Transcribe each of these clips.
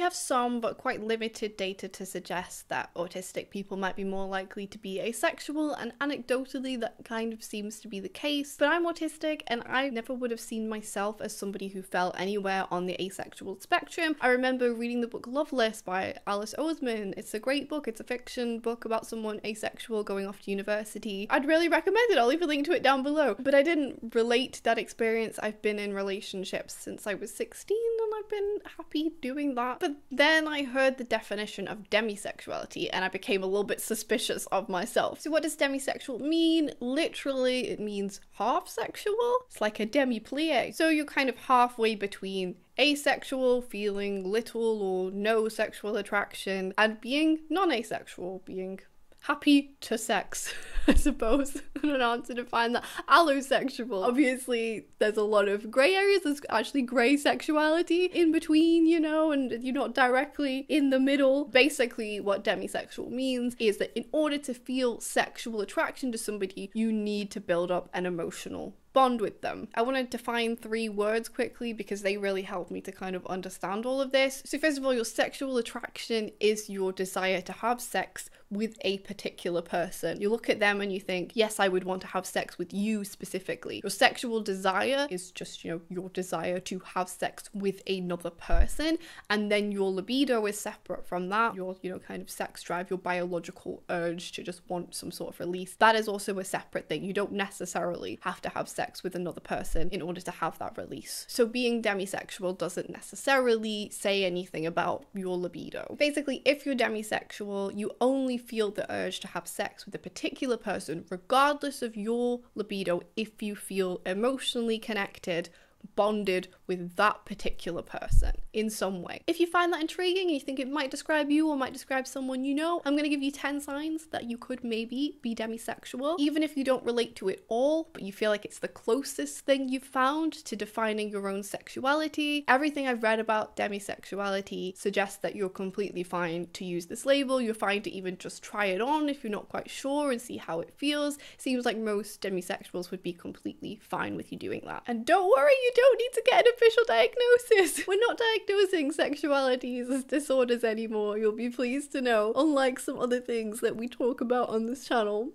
have some but quite limited data to suggest that autistic people might be more likely to be asexual, and anecdotally that kind of seems to be the case. But I'm autistic and I never would have seen myself as somebody who fell anywhere on the asexual spectrum. I remember reading the book Loveless by Alice Oseman. It's a great book. It's a fiction book about someone asexual going off to university. I'd really recommend it. I'll leave a link to it down below. But I didn't relate to that experience. I've been in relationships since I was 16 and I've been happy doing that. But then I heard the definition of demisexuality and I became a little bit suspicious of myself. So what does demisexual mean? Literally, it means half sexual. It's like a demi-plie. So you're kind of halfway between asexual, feeling little or no sexual attraction, and being non-asexual, being happy to sex, I suppose. I don't know how to define that. Allosexual. Obviously, there's a lot of grey areas. There's actually grey sexuality in between, you know, and you're not directly in the middle. Basically, what demisexual means is that in order to feel sexual attraction to somebody, you need to build up an emotional bond with them. I want to define 3 words quickly because they really help me to kind of understand all of this. So first of all, your sexual attraction is your desire to have sex with a particular person. You look at them and you think, yes, I would want to have sex with you specifically. Your sexual desire is just, you know, your desire to have sex with another person, and then your libido is separate from that. Your, you know, kind of sex drive, your biological urge to just want some sort of release. That is also a separate thing. You don't necessarily have to have sex with another person in order to have that release. So being demisexual doesn't necessarily say anything about your libido. Basically, if you're demisexual, you only feel the urge to have sex with a particular person regardless of your libido if you feel emotionally connected, bonded with that particular person in some way. If you find that intriguing and you think it might describe you or might describe someone you know, I'm going to give you 10 signs that you could maybe be demisexual. Even if you don't relate to it all, but you feel like it's the closest thing you've found to defining your own sexuality. Everything I've read about demisexuality suggests that you're completely fine to use this label. You're fine to even just try it on if you're not quite sure and see how it feels. It seems like most demisexuals would be completely fine with you doing that. And don't worry, you don't need to get an official diagnosis. We're not diagnosing sexualities as disorders anymore, you'll be pleased to know, unlike some other things that we talk about on this channel.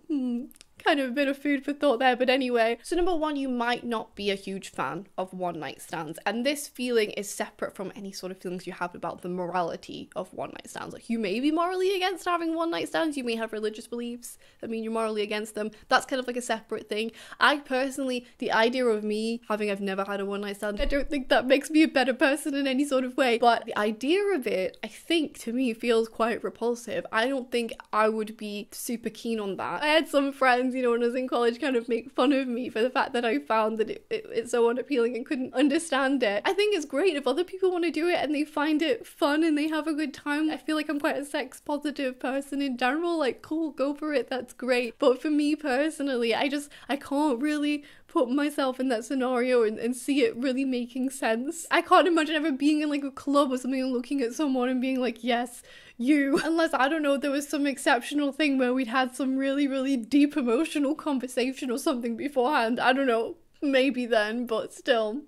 Kind of a bit of food for thought there, but anyway. So number 1, you might not be a huge fan of one-night stands, and this feeling is separate from any sort of feelings you have about the morality of one-night stands. Like, you may be morally against having one-night stands, you may have religious beliefs that mean you're morally against them. That's kind of like a separate thing. I personally, the idea of me I've never had a one-night stand, I don't think that makes me a better person in any sort of way, but the idea of it, I think, to me, feels quite repulsive. I don't think I would be super keen on that. I had some friends, you know, when I was in college, kind of make fun of me for the fact that I found that it's so unappealing and couldn't understand it. I think it's great if other people want to do it and they find it fun and they have a good time. I feel like I'm quite a sex positive person in general, like, cool, go for it, that's great. But for me personally, I can't really put myself in that scenario and see it really making sense. I can't imagine ever being in like a club or something and looking at someone and being like, yes, you. Unless, I don't know, there was some exceptional thing where we'd had some really, really deep emotional conversation or something beforehand. I don't know. Maybe then, but still,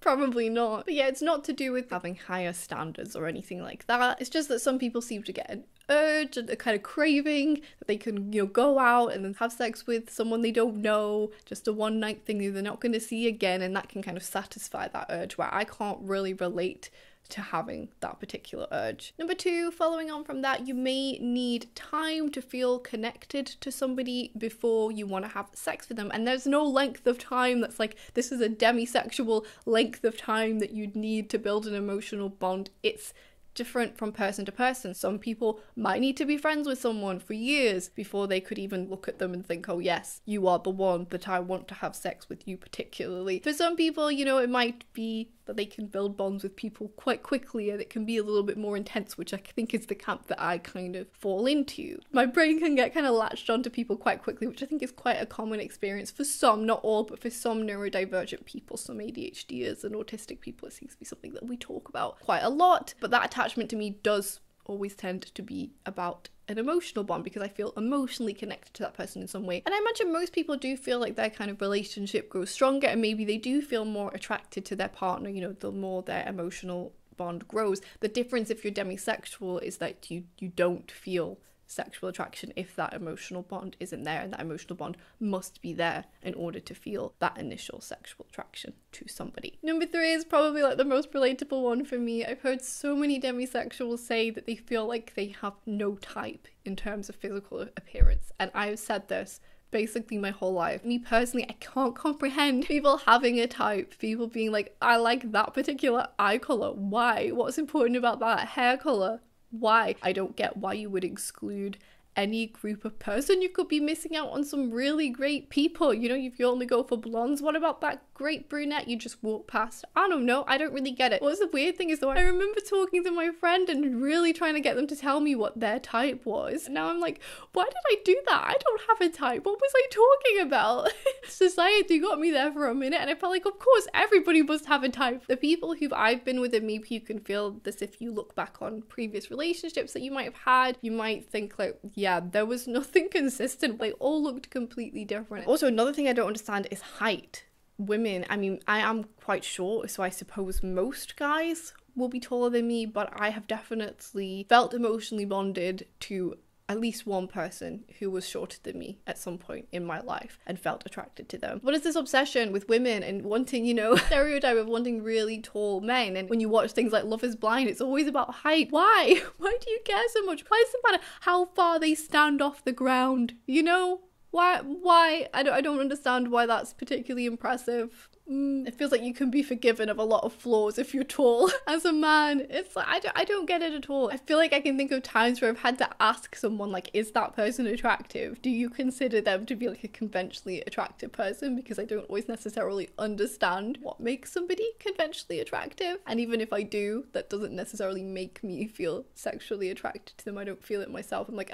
probably not. But yeah, it's not to do with having higher standards or anything like that. It's just that some people seem to get an urge and a kind of craving that they can, you know, go out and then have sex with someone they don't know, just a one-night thing that they're not going to see again, and that can kind of satisfy that urge, where I can't really relate to having that particular urge. Number 2, following on from that, you may need time to feel connected to somebody before you want to have sex with them. And there's no length of time that's like, this is a demisexual length of time that you'd need to build an emotional bond. It's different from person to person. Some people might need to be friends with someone for years before they could even look at them and think, oh yes, you are the one that I want to have sex with you particularly. For some people, you know, it might be that they can build bonds with people quite quickly and it can be a little bit more intense, which I think is the camp that I kind of fall into. My brain can get kind of latched onto people quite quickly, which I think is quite a common experience for some, not all, but for some neurodivergent people, some ADHDers and autistic people. It seems to be something that we talk about quite a lot, but that attachment to me does always tend to be about an emotional bond, because I feel emotionally connected to that person in some way. And I imagine most people do feel like their kind of relationship grows stronger and maybe they do feel more attracted to their partner, you know, the more their emotional bond grows. The difference if you're demisexual is that you don't feel sexual attraction if that emotional bond isn't there, and that emotional bond must be there in order to feel that initial sexual attraction to somebody. Number 3 is probably like the most relatable one for me. I've heard so many demisexuals say that they feel like they have no type in terms of physical appearance, and I've said this basically my whole life. Me personally, I can't comprehend people having a type, people being like, I like that particular eye colour. Why? What's important about that? Hair colour? Why? I don't get why you would exclude any group of person. You could be missing out on some really great people. You know, if you only go for blondes, what about that great brunette you just walk past? I don't know. I don't really get it. What's the weird thing is though, I remember talking to my friend and really trying to get them to tell me what their type was. Now I'm like, why did I do that? I don't have a type. What was I talking about? Society got me there for a minute and I felt like, of course, everybody must have a type. The people who I've been with, and maybe you can feel this if you look back on previous relationships that you might have had, you might think like, yeah, there was nothing consistent. They all looked completely different. Also, another thing I don't understand is height. Women, I mean, I am quite short, so I suppose most guys will be taller than me, but I have definitely felt emotionally bonded to at least one person who was shorter than me at some point in my life and felt attracted to them. What is this obsession with women and wanting, you know, stereotype of wanting really tall men? And when you watch things like Love is Blind, it's always about height. Why? Why do you care so much? Why does it matter how far they stand off the ground? You know? Why? I don't understand why that's particularly impressive. It feels like you can be forgiven of a lot of flaws if you're tall. As a man, it's like, I don't get it at all. I feel like I can think of times where I've had to ask someone, like, is that person attractive? Do you consider them to be like a conventionally attractive person? Because I don't always necessarily understand what makes somebody conventionally attractive. And even if I do, that doesn't necessarily make me feel sexually attracted to them. I don't feel it myself. I'm like,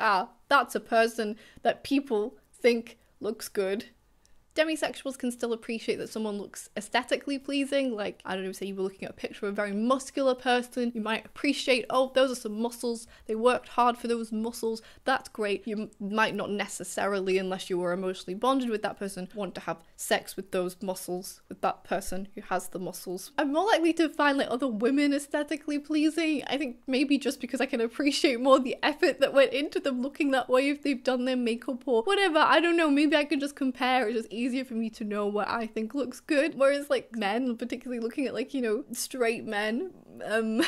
that's a person that people think looks good. Demisexuals can still appreciate that someone looks aesthetically pleasing. Like, I don't know, say you were looking at a picture of a very muscular person, you might appreciate, oh, those are some muscles, they worked hard for those muscles, that's great. You might not necessarily, unless you were emotionally bonded with that person, want to have sex with those muscles, with that person who has the muscles. I'm more likely to find like other women aesthetically pleasing. I think maybe just because I can appreciate more the effort that went into them looking that way, if they've done their makeup or whatever. I don't know, maybe I can just compare. It's just easier for me to know what I think looks good. Whereas like men, particularly looking at like, you know, straight men,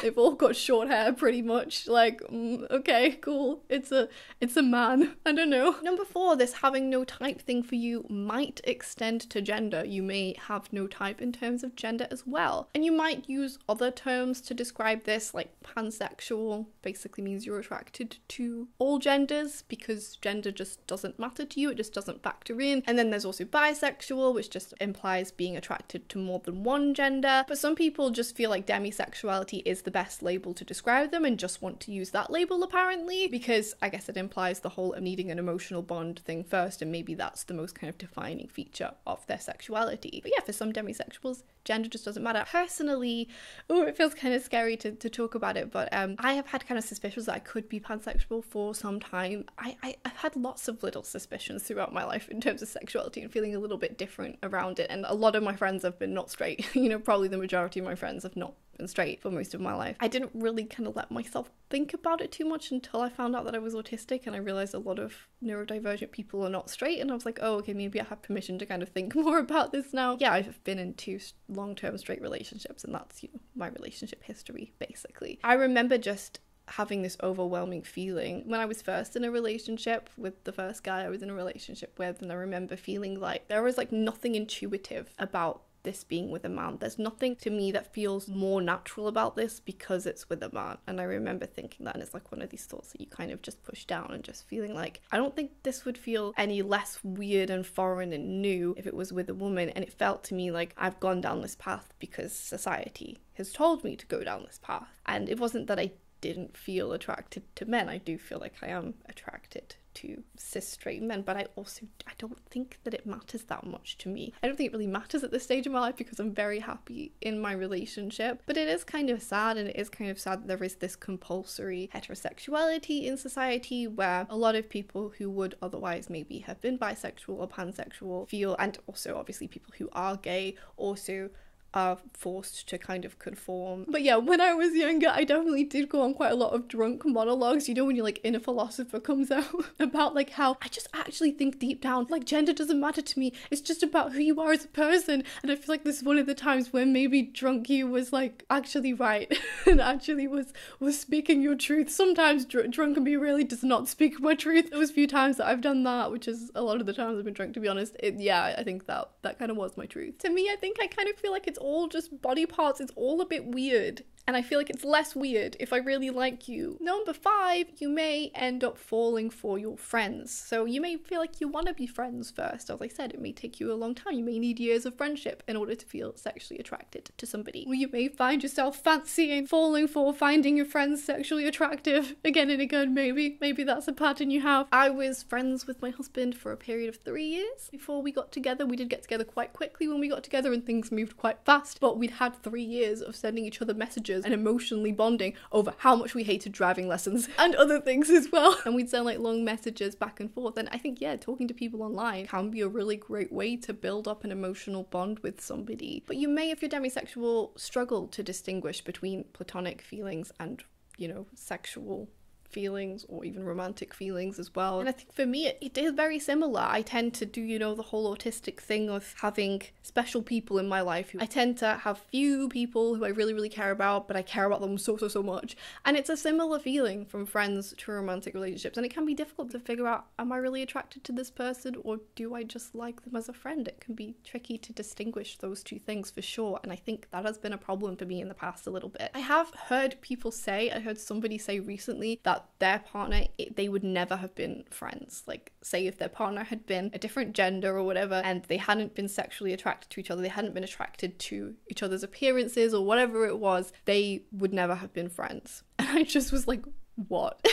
they've all got short hair pretty much. Like, okay, cool. It's a man. I don't know. Number 4, this having no type thing for you might extend to gender. You may have no type in terms of gender as well. And you might use other terms to describe this, like pansexual basically means you're attracted to all genders because gender just doesn't matter to you. It just doesn't factor in. And then there's also bisexual, which just implies being attracted to more than one gender. But some people just feel like demisexuality is the best label to describe them and just want to use that label apparently, because I guess it implies the whole needing an emotional bond thing first, and maybe that's the most kind of defining feature of their sexuality. But yeah, for some demisexuals, gender just doesn't matter. Personally, it feels kind of scary to talk about it, but I have had kind of suspicions that I could be pansexual for some time. I've had lots of little suspicions throughout my life in terms of sexuality and feeling a little bit different around it, and a lot of my friends have been not straight. You know, probably the majority of my friends have not been straight for most of my life. I didn't really kind of let myself think about it too much until I found out that I was autistic, and I realized a lot of neurodivergent people are not straight, and I was like, oh, okay, maybe I have permission to kind of think more about this now. Yeah, I've been in 2 long-term straight relationships, and that's, you know, my relationship history basically. I remember just having this overwhelming feeling when I was first in a relationship with the first guy I was in a relationship with, and I remember feeling like there was like nothing intuitive about this being with a man. There's nothing to me that feels more natural about this because it's with a man. And I remember thinking that, and it's like one of these thoughts that you kind of just push down, and just feeling like I don't think this would feel any less weird and foreign and new if it was with a woman. And it felt to me like I've gone down this path because society has told me to go down this path. And it wasn't that I didn't feel attracted to men. I do feel like I am attracted to cis straight men, but I don't think that it matters that much to me. I don't think it really matters at this stage of my life because I'm very happy in my relationship. But it is kind of sad, and it is kind of sad that there is this compulsory heterosexuality in society where a lot of people who would otherwise maybe have been bisexual or pansexual feel, and also obviously people who are gay also are forced to kind of conform. But yeah, when I was younger, I definitely did go on quite a lot of drunk monologues, you know, when your like inner philosopher comes out about like how I just actually think deep down like gender doesn't matter to me, it's just about who you are as a person. And I feel like this is one of the times when maybe drunk you was like actually right and actually was speaking your truth. Sometimes drunk and me really does not speak my truth. There was a few times that I've done that, which is a lot of the times I've been drunk, to be honest. Yeah, I think that kind of was my truth. To me, I think I kind of feel like it's all just body parts. It's all a bit weird. And I feel like it's less weird if I really like you. Number 5, you may end up falling for your friends. So you may feel like you want to be friends first. As I said, it may take you a long time. You may need years of friendship in order to feel sexually attracted to somebody. Or you may find yourself fancying, falling for, finding your friends sexually attractive again and again, maybe. Maybe that's a pattern you have. I was friends with my husband for a period of 3 years before we got together. We did get together quite quickly when we got together and things moved quite fast. But we'd had 3 years of sending each other messages and emotionally bonding over how much we hated driving lessons and other things as well. And we'd send like long messages back and forth. And I think, yeah, talking to people online can be a really great way to build up an emotional bond with somebody. But you may, if you're demisexual, struggle to distinguish between platonic feelings and, you know, sexual feelings or even romantic feelings as well. And I think for me it is very similar. I tend to do, you know, the whole autistic thing of having special people in my life. I tend to have few people who I really care about, but I care about them so much. And it's a similar feeling from friends to romantic relationships, and it can be difficult to figure out, am I really attracted to this person or do I just like them as a friend? It can be tricky to distinguish those two things for sure, and I think that has been a problem for me in the past a little bit. I have heard people say, I heard somebody say recently that their partner, they would never have been friends. Like, say if their partner had been a different gender or whatever and they hadn't been sexually attracted to each other, they hadn't been attracted to each other's appearances or whatever it was, they would never have been friends. And I just was like, what?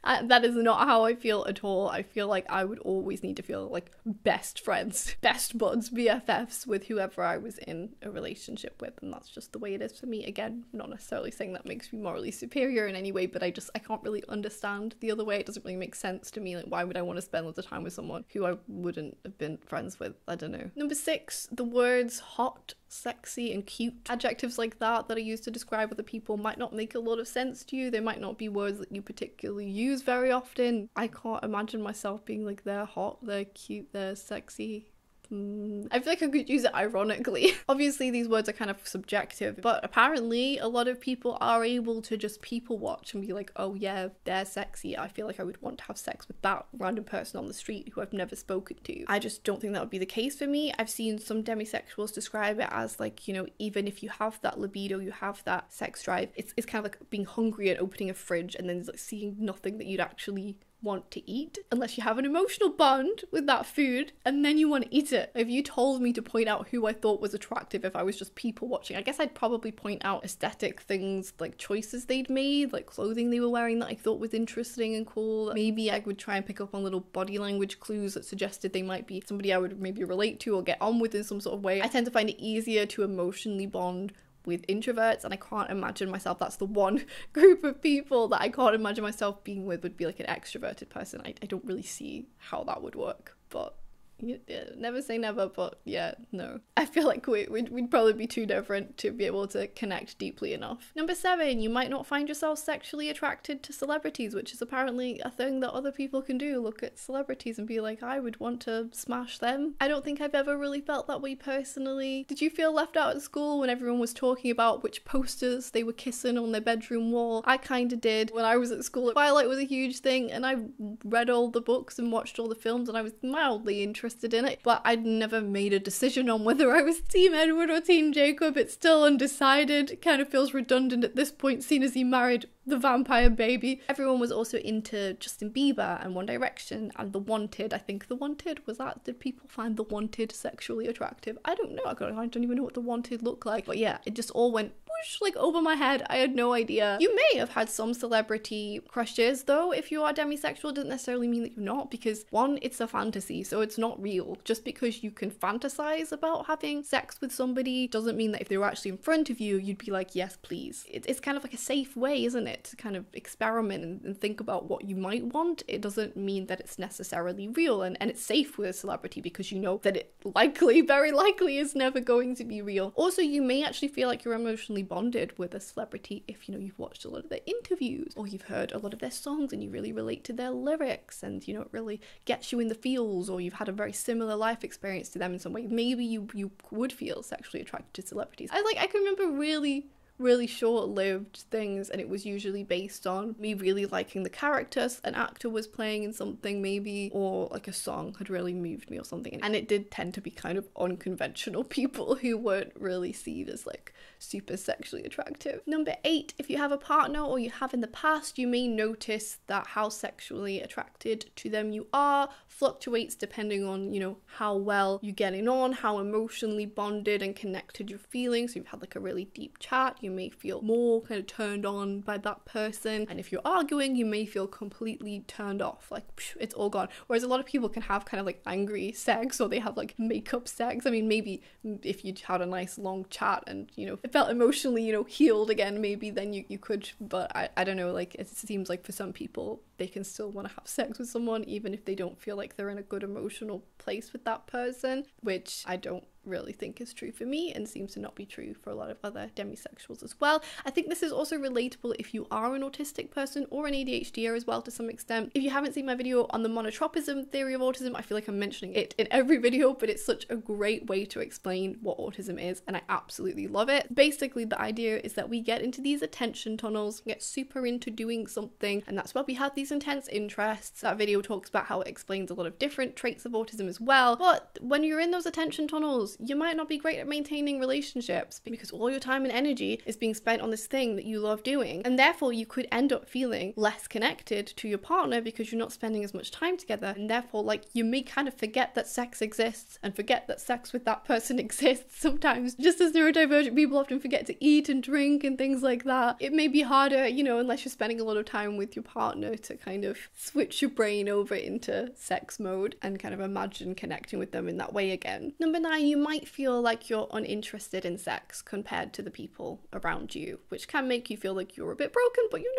That is not how I feel at all. I feel like I would always need to feel like best friends, best buds, BFFs with whoever I was in a relationship with, and that's just the way it is for me. Again, not necessarily saying that makes me morally superior in any way, but I can't really understand the other way. It doesn't really make sense to me. Like, why would I want to spend lots of time with someone who I wouldn't have been friends with? I don't know. Number 6, the words hot, sexy and cute, adjectives like that are used to describe other people might not make a lot of sense to you. They might not be words that you particularly use very often. I can't imagine myself being like, they're hot, they're cute, they're sexy. I feel like I could use it ironically. Obviously these words are kind of subjective, but apparently a lot of people are able to just people watch and be like, oh yeah, they're sexy. I feel like I would want to have sex with that random person on the street who I've never spoken to. I just don't think that would be the case for me. I've seen some demisexuals describe it as like, you know, even if you have that libido, you have that sex drive, it's kind of like being hungry and opening a fridge and then like seeing nothing that you'd actually want to eat unless you have an emotional bond with that food and then you want to eat it. If you told me to point out who I thought was attractive if I was just people watching, I guess I'd probably point out aesthetic things, like choices they'd made, like clothing they were wearing that I thought was interesting and cool. Maybe I would try and pick up on little body language clues that suggested they might be somebody I would maybe relate to or get on with in some sort of way. I tend to find it easier to emotionally bond with introverts, and I can't imagine myself, that's the one group of people that I can't imagine myself being with, would be like an extroverted person. I don't really see how that would work, but yeah, never say never, but yeah, no. I feel like we'd probably be too different to be able to connect deeply enough. Number 7, you might not find yourself sexually attracted to celebrities, which is apparently a thing that other people can do. Look at celebrities and be like, I would want to smash them. I don't think I've ever really felt that way personally. Did you feel left out at school when everyone was talking about which posters they were kissing on their bedroom wall? I kind of did. When I was at school, Twilight was a huge thing, and I read all the books and watched all the films, and I was mildly interested in it, but I'd never made a decision on whether I was Team Edward or Team Jacob. It's still undecided. It kind of feels redundant at this point, seeing as he married the vampire baby. Everyone was also into Justin Bieber and One Direction and The Wanted. I think The Wanted was that. Did people find The Wanted sexually attractive? I don't know. I don't even know what The Wanted looked like. But yeah, it just all went whoosh, like over my head. I had no idea. You may have had some celebrity crushes though. If you are demisexual, it doesn't necessarily mean that you're not, because one, it's a fantasy, so it's not real. Just because you can fantasize about having sex with somebody doesn't mean that if they were actually in front of you, you'd be like, yes, please. It's kind of like a safe way, isn't it, to kind of experiment and think about what you might want. It doesn't mean that it's necessarily real, and it's safe with a celebrity because you know that it very likely is never going to be real. Also, you may actually feel like you're emotionally bonded with a celebrity if, you know, you've watched a lot of their interviews or you've heard a lot of their songs and you really relate to their lyrics and, you know, it really gets you in the feels, or you've had a very similar life experience to them in some way. Maybe you would feel sexually attracted to celebrities. I can remember really short-lived things, and it was usually based on me really liking the characters an actor was playing in something maybe, or like a song had really moved me or something, and it did tend to be kind of unconventional people who weren't really seen as like super sexually attractive. Number 8, if you have a partner or you have in the past, you may notice that how sexually attracted to them you are fluctuates depending on, you know, how well you're getting on, how emotionally bonded and connected you're feeling. So you've had like a really deep chat, you may feel more kind of turned on by that person, and if you're arguing, you may feel completely turned off, like it's all gone. Whereas a lot of people can have kind of like angry sex, or they have like makeup sex. I mean, maybe if you had a nice long chat and, you know, it felt emotionally, you know, healed again, maybe then you could, but I don't know, like it seems like for some people they can still want to have sex with someone even if they don't feel like they're in a good emotional place with that person, which I don't really think is true for me and seems to not be true for a lot of other demisexuals as well. I think this is also relatable if you are an autistic person or an ADHDer as well to some extent. If you haven't seen my video on the monotropism theory of autism, I feel like I'm mentioning it in every video, but it's such a great way to explain what autism is and I absolutely love it. Basically, the idea is that we get into these attention tunnels, get super into doing something, and that's why we have these intense interests. That video talks about how it explains a lot of different traits of autism as well, but when you're in those attention tunnels, you might not be great at maintaining relationships because all your time and energy is being spent on this thing that you love doing, and therefore you could end up feeling less connected to your partner because you're not spending as much time together, and therefore like you may kind of forget that sex exists and forget that sex with that person exists sometimes. Just as neurodivergent people often forget to eat and drink and things like that, it may be harder, you know, unless you're spending a lot of time with your partner, to kind of switch your brain over into sex mode and kind of imagine connecting with them in that way again. Number 9, you might feel like you're uninterested in sex compared to the people around you, which can make you feel like you're a bit broken, but you're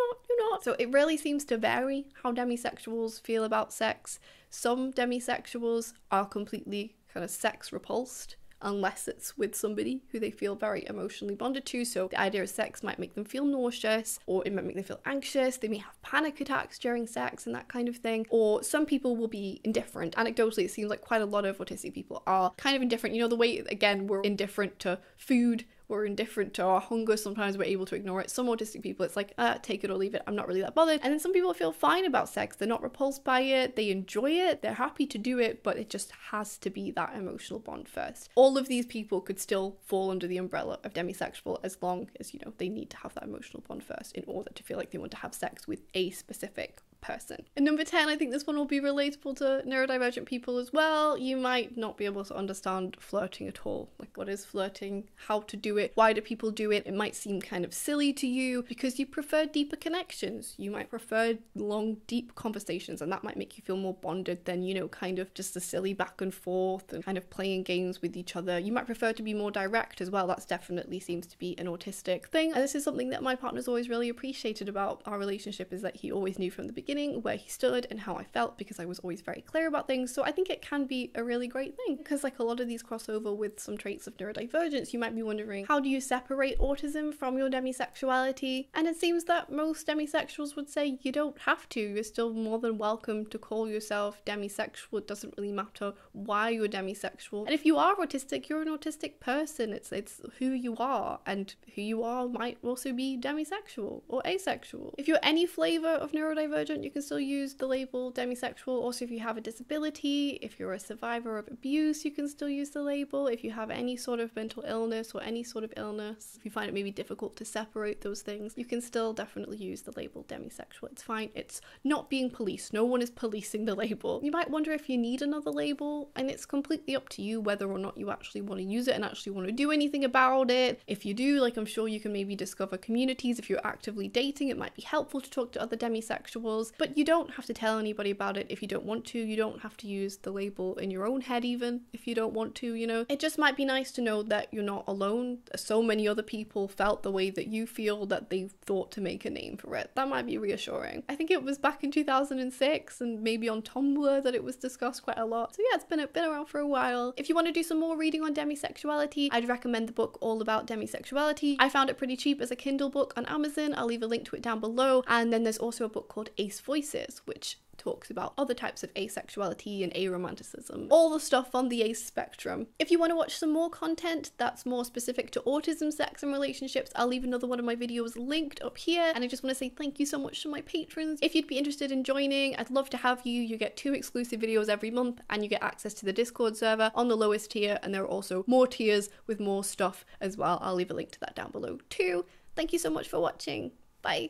not. So it really seems to vary how demisexuals feel about sex. Some demisexuals are completely kind of sex repulsed unless it's with somebody who they feel very emotionally bonded to. So the idea of sex might make them feel nauseous, or it might make them feel anxious. They may have panic attacks during sex and that kind of thing. Or some people will be indifferent. Anecdotally, it seems like quite a lot of autistic people are kind of indifferent. You know, the way, again, we're indifferent to food, we're indifferent to our hunger, sometimes we're able to ignore it. Some autistic people, it's like, take it or leave it, I'm not really that bothered. And then some people feel fine about sex, they're not repulsed by it, they enjoy it, they're happy to do it, but it just has to be that emotional bond first. All of these people could still fall under the umbrella of demisexual as long as, you know, they need to have that emotional bond first in order to feel like they want to have sex with a specific person. And number 10, I think this one will be relatable to neurodivergent people as well. You might not be able to understand flirting at all. Like, what is flirting? How to do it? Why do people do it? It might seem kind of silly to you because you prefer deeper connections. You might prefer long, deep conversations, and that might make you feel more bonded than, you know, kind of just a silly back and forth and kind of playing games with each other. You might prefer to be more direct as well. That's definitely seems to be an autistic thing. And this is something that my partner's always really appreciated about our relationship, is that he always knew from the beginning where he stood and how I felt, because I was always very clear about things. So I think it can be a really great thing, because like a lot of these crossover with some traits of neurodivergence, you might be wondering, how do you separate autism from your demisexuality? And it seems that most demisexuals would say you don't have to. You're still more than welcome to call yourself demisexual. It doesn't really matter why you're demisexual. And if you are autistic, you're an autistic person. It's who you are, and who you are might also be demisexual or asexual. If you're any flavor of neurodivergent, you can still use the label demisexual. Also, if you have a disability, if you're a survivor of abuse, you can still use the label. If you have any sort of mental illness or any sort of illness, if you find it maybe difficult to separate those things, you can still definitely use the label demisexual. It's fine. It's not being policed. No one is policing the label. You might wonder if you need another label, and it's completely up to you whether or not you actually want to use it and actually want to do anything about it. If you do, like, I'm sure you can maybe discover communities. If you're actively dating, it might be helpful to talk to other demisexuals, but you don't have to tell anybody about it if you don't want to. You don't have to use the label in your own head even if you don't want to, you know. It just might be nice to know that you're not alone. So many other people felt the way that you feel, that they thought to make a name for it. That might be reassuring. I think it was back in 2006 and maybe on Tumblr that it was discussed quite a lot. So yeah, it's been around for a while. If you want to do some more reading on demisexuality, I'd recommend the book All About Demisexuality. I found it pretty cheap as a Kindle book on Amazon. I'll leave a link to it down below. And then there's also a book called Ace Voices, which talks about other types of asexuality and aromanticism, all the stuff on the ace spectrum. If you want to watch some more content that's more specific to autism, sex and relationships, I'll leave another one of my videos linked up here. And I just want to say thank you so much to my patrons. If you'd be interested in joining, I'd love to have you. You get 2 exclusive videos every month and you get access to the Discord server on the lowest tier, and there are also more tiers with more stuff as well. I'll leave a link to that down below too. Thank you so much for watching. Bye.